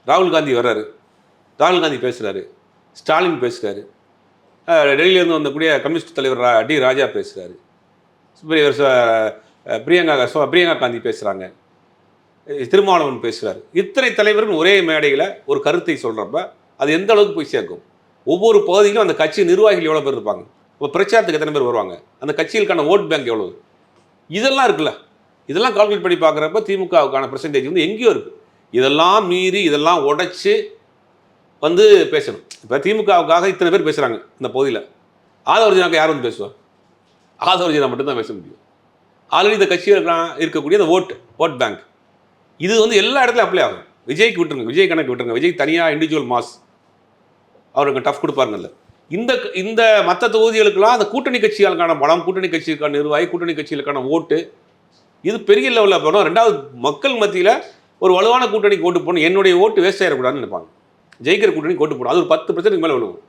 ராகுல் காந்தி வர்றாரு, ராகுல் காந்தி பேசுகிறாரு, ஸ்டாலின் பேசுகிறாரு, டெல்லியிலேருந்து வந்தக்கூடிய கம்யூனிஸ்ட் தலைவர் டி ராஜா பேசுகிறாரு, பிரியங்கா காந்தி பேசுகிறாங்க, திருமாவளவன் பேசுகிறார். இத்தனை தலைவர்கள் ஒரே மேடையில் ஒரு கருத்தை சொல்கிறப்ப அது எந்த அளவுக்கு போய் சேர்க்கும்? ஒவ்வொரு பகுதியிலும் அந்த கட்சி நிர்வாகிகள் எவ்வளோ பேர் இருப்பாங்க, இப்போ பிரச்சாரத்துக்கு எத்தனை பேர் வருவாங்க, அந்த கட்சிகளுக்கான ஓட் பேங்க் எவ்வளவு, இதெல்லாம் இருக்குல்ல. இதெல்லாம் கால்குலேட் பண்ணி பார்க்குறப்ப திமுகவுக்கான பெர்சன்டேஜ் வந்து எங்கேயோ இருக்குது. இதெல்லாம் மீறி இதெல்லாம் உடைச்சி வந்து பேசணும். இப்போ திமுகவுக்காக இத்தனை பேர் பேசுகிறாங்க இந்த பகுதியில். ஆதவர்ஜனாக்கு யார் வந்து பேசுவார்? ஆதவர்ஜனா மட்டும்தான் பேச முடியும். ஆல்ரெடி இந்த கட்சியில் இருக்கக்கூடிய இந்த ஓட் பேங்க் இது வந்து எல்லா இடத்துலையும் அப்ளை ஆகும். விஜய்க்கு விட்டுருங்க, விஜய் கணக்கு விட்டுருங்க. விஜய் தனியாக இண்டிவிஜுவல் மாஸ் அவருக்கு டஃப் கொடுப்பாருங்கல்ல. இந்த மற்ற தொகுதிகளுக்கெல்லாம் அந்த கூட்டணி கட்சிகளுக்கான பலம், கூட்டணி கட்சிகளுக்கான நிர்வாகி, கூட்டணி கட்சிகளுக்கான ஓட்டு இது பெரிய லெவலில் போனோம். ரெண்டாவது மக்கள் மத்தியில் ஒரு வலுவான கூட்டணிக்கு ஓட்டு போகணும், என்னுடைய ஓட்டு வேஸ்ட் ஆகிடக்கூடாதுன்னு நினைப்பாங்க. ஜெயிக்கிற கூட்டணிக்கு ஓட்டு போடும், அது ஒரு 10% மேலே விழுவும்.